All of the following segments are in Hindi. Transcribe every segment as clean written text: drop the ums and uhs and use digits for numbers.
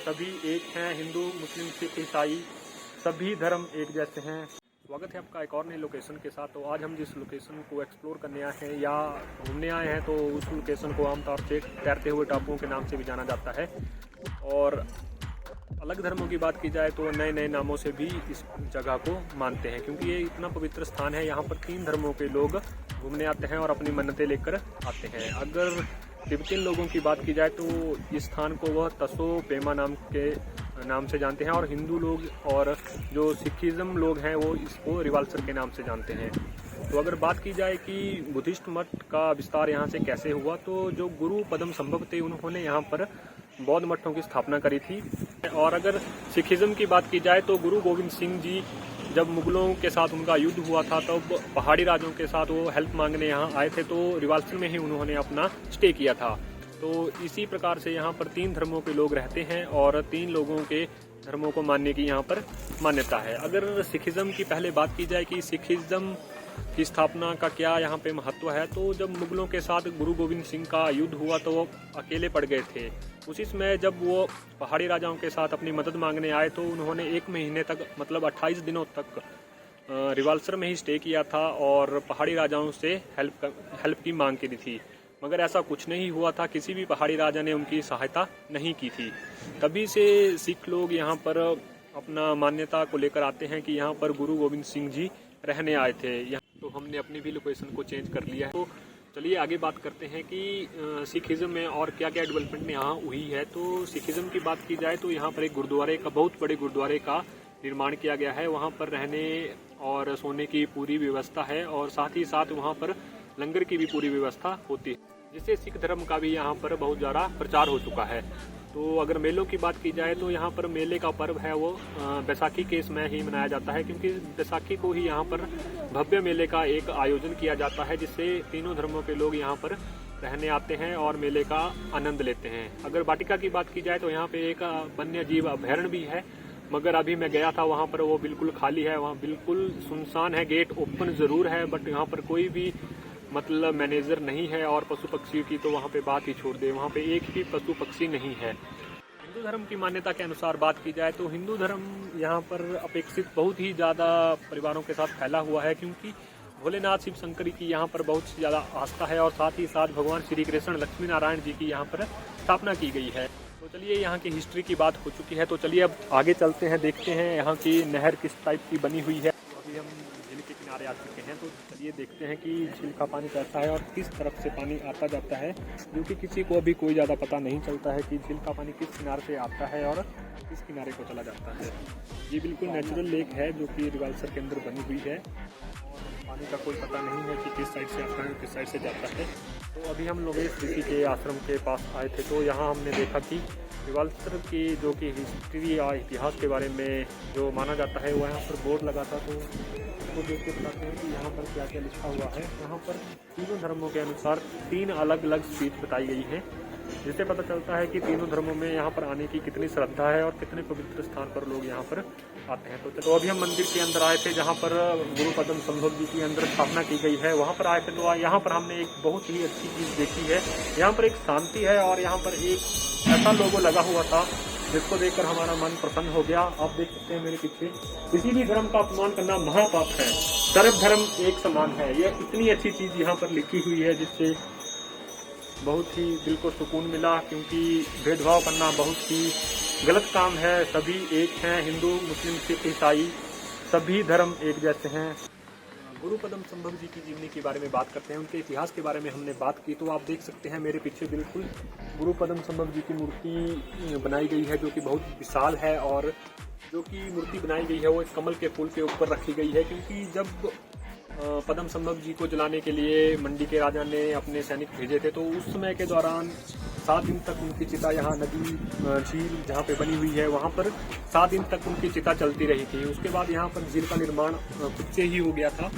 सभी एक हैं, हिंदू मुस्लिम सिख ईसाई सभी धर्म एक जैसे हैं। स्वागत है आपका एक और नई लोकेशन के साथ। तो आज हम जिस लोकेशन को एक्सप्लोर करने आए हैं या घूमने आए हैं, तो उस लोकेशन को आमतौर से तैरते हुए टापुओं के नाम से भी जाना जाता है। और अलग धर्मों की बात की जाए तो नए नए नामों से भी इस जगह को मानते हैं, क्योंकि ये इतना पवित्र स्थान है। यहाँ पर 3 धर्मों के लोग घूमने आते हैं और अपनी मन्नतें लेकर आते हैं। अगर तिब्बतियन लोगों की बात की जाए तो इस स्थान को वह तसो पेमा नाम से जानते हैं, और हिंदू लोग और जो सिखिज्म लोग हैं वो इसको रिवाल्सर के नाम से जानते हैं। तो अगर बात की जाए कि बुद्धिस्ट मठ का विस्तार यहाँ से कैसे हुआ, तो जो गुरु पद्म संभव थे उन्होंने यहाँ पर बौद्ध मठों की स्थापना करी थी। और अगर सिखिज्म की बात की जाए तो गुरु गोविंद सिंह जी जब मुगलों के साथ उनका युद्ध हुआ था, तब तो पहाड़ी राजों के साथ वो हेल्प मांगने यहाँ आए थे, तो रिवाल्सर में ही उन्होंने अपना स्टे किया था। तो इसी प्रकार से यहाँ पर 3 धर्मों के लोग रहते हैं और 3 लोगों के धर्मों को मानने की यहाँ पर मान्यता है। अगर सिखिज्म की पहले बात की जाए कि सिखिज्म की स्थापना का क्या यहाँ पे महत्व है, तो जब मुगलों के साथ गुरु गोविंद सिंह का युद्ध हुआ तो वो अकेले पड़ गए थे। उसी समय जब वो पहाड़ी राजाओं के साथ अपनी मदद मांगने आए, तो उन्होंने 1 महीने तक मतलब 28 दिनों तक रिवाल्सर में ही स्टे किया था और पहाड़ी राजाओं से हेल्प की मांग की थी। मगर ऐसा कुछ नहीं हुआ था, किसी भी पहाड़ी राजा ने उनकी सहायता नहीं की थी। तभी से सिख लोग यहाँ पर अपना मान्यता को लेकर आते हैं कि यहाँ पर गुरु गोविंद सिंह जी रहने आए थे। तो हमने अपनी भी लोकेशन को चेंज कर लिया है। तो चलिए आगे बात करते हैं कि सिखिज्म में और क्या क्या डेवलपमेंट यहाँ हुई है। तो सिखिज्म की बात की जाए तो यहाँ पर एक गुरुद्वारे का, बहुत बड़े गुरुद्वारे का निर्माण किया गया है। वहाँ पर रहने और सोने की पूरी व्यवस्था है, और साथ ही साथ वहाँ पर लंगर की भी पूरी व्यवस्था होती है, जिससे सिख धर्म का भी यहाँ पर बहुत ज़्यादा प्रचार हो चुका है। तो अगर मेलों की बात की जाए तो यहाँ पर मेले का पर्व है वो बैसाखी के समय ही मनाया जाता है, क्योंकि बैसाखी को ही यहाँ पर भव्य मेले का एक आयोजन किया जाता है, जिससे तीनों धर्मों के लोग यहाँ पर रहने आते हैं और मेले का आनंद लेते हैं। अगर वाटिका की बात की जाए तो यहाँ पे एक वन्य जीव अभयारण्य भी है, मगर अभी मैं गया था वहाँ पर वो बिल्कुल खाली है, वहाँ बिल्कुल सुनसान है। गेट ओपन ज़रूर है बट यहाँ पर कोई भी मतलब मैनेजर नहीं है। और पशु पक्षियों की तो वहाँ पे बात ही छोड़ दे, वहाँ पे एक भी पशु पक्षी नहीं है। हिंदू धर्म की मान्यता के अनुसार बात की जाए तो हिंदू धर्म यहाँ पर अपेक्षित बहुत ही ज़्यादा परिवारों के साथ फैला हुआ है, क्योंकि भोलेनाथ शिव शंकर की यहाँ पर बहुत ज़्यादा आस्था है, और साथ ही साथ भगवान श्री कृष्ण लक्ष्मी नारायण जी की यहाँ पर स्थापना की गई है। तो चलिए यहाँ की हिस्ट्री की बात हो चुकी है, तो चलिए अब आगे चलते हैं, देखते हैं यहाँ की नहर किस टाइप की बनी हुई है। अभी हम झील के किनारे आ चुके हैं, तो चलिए देखते हैं कि झील का पानी कैसा है और किस तरफ से पानी आता जाता है, जो कि किसी को अभी कोई ज़्यादा पता नहीं चलता है कि झील का पानी किस किनारे से आता है और किस किनारे को चला जाता है। ये बिल्कुल नेचुरल लेक है जो कि रिवाल्सर के अंदर बनी हुई है, और पानी का कोई पता नहीं है कि किस साइड से आता है और किस साइड से जाता है। तो अभी हम लोग ऋषि के आश्रम के पास आए थे, तो यहाँ हमने देखा कि रिवाल्सर की जो कि हिस्ट्री या इतिहास के बारे में जो माना जाता है वो यहाँ पर बोर्ड लगा था। तो उसको देख के बताते हैं कि यहाँ पर क्या क्या लिखा हुआ है। यहाँ पर तीनों धर्मों के अनुसार 3 अलग अलग स्पीच बताई गई हैं, जिससे पता चलता है कि तीनों धर्मों में यहाँ पर आने की कितनी श्रद्धा है और कितने पवित्र स्थान पर लोग यहाँ पर आते हैं। तो अभी हम मंदिर के अंदर आए थे, जहाँ पर गुरु पद्म संभव जी की अंदर स्थापना की गई है, वहाँ पर आए थे। तो यहाँ पर हमने एक बहुत ही अच्छी चीज़ देखी है। यहाँ पर एक शांति है, और यहाँ पर एक ऐसा लोगो लगा हुआ था जिसको देखकर हमारा मन प्रसन्न हो गया। आप देख सकते हैं मेरे पीछे, किसी भी धर्म का अपमान करना महापाप है, सर्व धर्म एक समान है। यह इतनी अच्छी चीज़ यहाँ पर लिखी हुई है, जिससे बहुत ही दिल को सुकून मिला, क्योंकि भेदभाव करना बहुत ही गलत काम है। सभी एक हैं, हिंदू मुस्लिम सिख ईसाई सभी धर्म एक जैसे हैं। गुरु पद्म संभव जी की जीवनी के बारे में बात करते हैं, उनके इतिहास के बारे में हमने बात की। तो आप देख सकते हैं मेरे पीछे बिल्कुल गुरु पद्म संभव जी की मूर्ति बनाई गई है, जो कि बहुत विशाल है, और जो कि मूर्ति बनाई गई है वो एक कमल के फूल के ऊपर रखी गई है। क्योंकि जब पद्म संभव जी को जलाने के लिए मंडी के राजा ने अपने सैनिक भेजे थे, तो उस समय के दौरान 7 दिन तक उनकी चिता यहाँ नदी झील जहाँ पे बनी हुई है वहाँ पर 7 दिन तक उनकी चिता चलती रही थी। उसके बाद यहाँ पर झील का निर्माण खुद से ही हो गया था।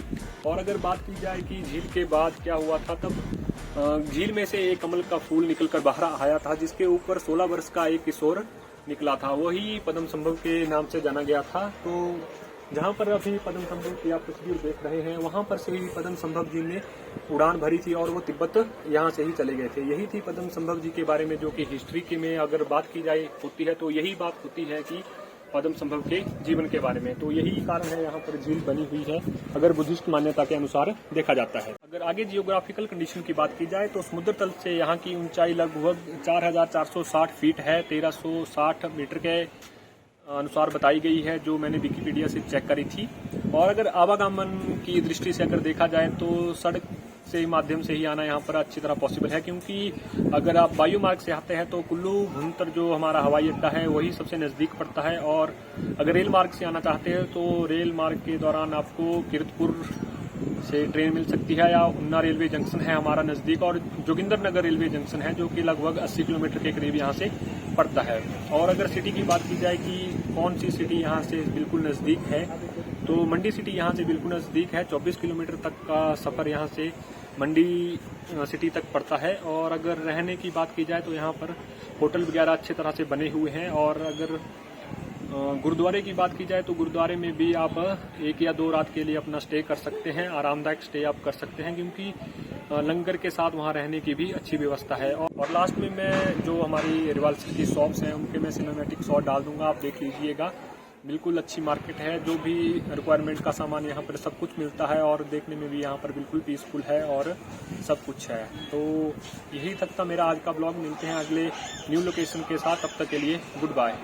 और अगर बात की जाए कि झील के बाद क्या हुआ था, तब झील में से एक कमल का फूल निकलकर बाहर आया था, जिसके ऊपर 16 वर्ष का एक किशोर निकला था, वही पद्म संभव के नाम से जाना गया था। तो जहाँ पर अभी पद्म संभव की आप तस्वीर देख रहे हैं, वहाँ पर से ही पद्म संभव जी ने उड़ान भरी थी और वो तिब्बत यहाँ से ही चले गए थे। यही थी पद्म संभव जी के बारे में जो कि हिस्ट्री के में अगर बात की जाए होती है तो यही बात होती है कि पद्म संभव के जीवन के बारे में। तो यही कारण है यहाँ पर झील बनी हुई है, अगर बुद्धिस्ट मान्यता के अनुसार देखा जाता है। अगर आगे जियोग्राफिकल कंडीशन की बात की जाए तो समुद्र तल से यहाँ की ऊंचाई लगभग 4460 फीट है, 1360 मीटर के अनुसार बताई गई है, जो मैंने विकिपीडिया से चेक करी थी। और अगर आवागमन की दृष्टि से अगर देखा जाए तो सड़क से माध्यम से ही आना यहाँ पर अच्छी तरह पॉसिबल है, क्योंकि अगर आप वायु मार्ग से आते हैं तो कुल्लू भुंतर जो हमारा हवाई अड्डा है वही सबसे नज़दीक पड़ता है। और अगर रेल मार्ग से आना चाहते हैं तो रेल मार्ग के दौरान आपको कीरतपुर से ट्रेन मिल सकती है, या उन्ना रेलवे जंक्शन है हमारा नज़दीक, और जोगिंदरनगर रेलवे जंक्शन है जो कि लगभग 80 किलोमीटर के करीब यहाँ से पड़ता है। और अगर सिटी की बात की जाए कि कौन सी सिटी यहाँ से बिल्कुल नज़दीक है, तो मंडी सिटी यहाँ से बिल्कुल नज़दीक है। 24 किलोमीटर तक का सफ़र यहाँ से मंडी सिटी तक पड़ता है। और अगर रहने की बात की जाए तो यहाँ पर होटल वगैरह अच्छी तरह से बने हुए हैं। और अगर गुरुद्वारे की बात की जाए तो गुरुद्वारे में भी आप 1 या 2 रात के लिए अपना स्टे कर सकते हैं, आरामदायक स्टे आप कर सकते हैं, क्योंकि लंगर के साथ वहाँ रहने की भी अच्छी व्यवस्था है। और लास्ट में मैं जो हमारी रिवाल्सर की शॉप्स हैं उनके मैं सिनेमैटिक शॉट डाल दूंगा, आप देख लीजिएगा। बिल्कुल अच्छी मार्केट है, जो भी रिक्वायरमेंट का सामान यहाँ पर सब कुछ मिलता है, और देखने में भी यहाँ पर बिल्कुल पीसफुल है और सब कुछ है। तो यही तक था मेरा आज का ब्लॉग। मिलते हैं अगले न्यू लोकेशन के साथ, तब तक के लिए गुड बाय।